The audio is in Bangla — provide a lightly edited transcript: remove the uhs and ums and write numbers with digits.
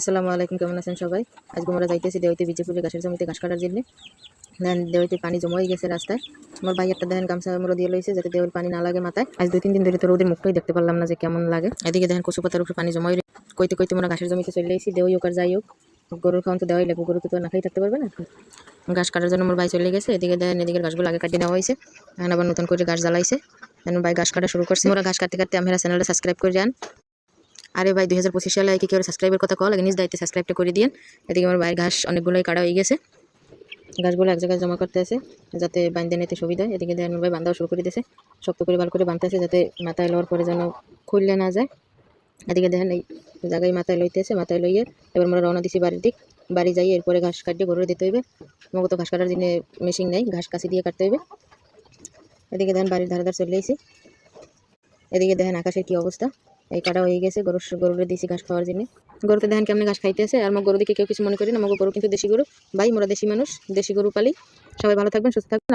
আসসালামু আলাইকুম, কেমন আছেন সবাই? আজকে আমরা যাইতেছি দেওয়াইতে বিজেপুরে ঘাসের জমিতে ঘাস কাটার জন্য। দেন দেওয়াইতে পানি জমা হয়ে গেছে রাস্তায়। আমার ভাই একটা দেখেন গামছা আমরা দিয়ে লইছে যাতে দেওয়ার পানি না লাগে মাথায়। আজ 2-3 দিন ধরে তো রোদের মুখটাই দেখতে পারলাম না যে কেমন লাগে। এদিকে দেখেন কচু পাতার উপরে পানি জমা হয়ে কইতে কইতে আমরা ঘাসের জমিতে চলে এসেছি। দেওয়াই হোক আর যাই হোক, গরুর খাওয়ান তো দেওয়াই লাগবে, গরু তো না খাই থাকতে পারবে না। ঘাস কাটার জন্য আমার ভাই চলে গেছে। এদিকে দেখেন এদিকে ঘাসগুলো আগে কাটিয়ে নেওয়া হয়েছে, এখন আবার নতুন করে ঘাস জ্বালাইছে। ভাই ঘাস কাটা শুরু করছে। আমরা ঘাস কাটতে কাটতে আমরা চ্যানেলটা সাবস্ক্রাইব করে যান। আরে ভাই 2025 সালে কি কেউ সাবস্ক্রাইবের কথা কল আগে নিজ দায়িত্বে সাবস্ক্রাইবটা করে দিন। এদিকে আমার ভাইয়ের ঘাস অনেকগুলোই কাটা হয়ে গেছে, ঘাসগুলো এক জায়গায় জমা করতে আছে যাতে বাঁধতে নিতে সুবিধা। এদিকে দেখেন ভাই বান্ধাও শুরু করে দিয়েছে, শক্ত করে ভালো করে বাঁধতে আছে যাতে মাথায় লওয়ার পরে যেন খুললে না যায়। এদিকে দেখেন এই জায়গায় মাথায় লইতেছে, মাথায় লইয়ে এবার আমরা রওনা দিছি বাড়ির দিক। বাড়ি যাই এরপরে ঘাস কাটিয়ে গরুরে দিতে হইবে। মগত ঘাস কাটার জন্য মেশিন নেই, ঘাস কাছি দিয়ে কাটতে হইবে। এদিকে দেখেন বাড়ির ধারে ধারে চলে এসেছি। এদিকে দেখেন আকাশের কি অবস্থা, এই কাটা হয়ে গেছে। গরুরে দিয়েছি ঘাস খাওয়ার জন্য। গরুতে দেখেন কেমন ঘাস খাইতেছে। আর আমার গরু দিকে কেউ কিছু মনে করি না, আমার গরু কিন্তু দেশি গরু। ভাই মোরা দেশি মানুষ, দেশি গরু পালি। সবাই ভালো থাকবেন, সুস্থ থাকবেন।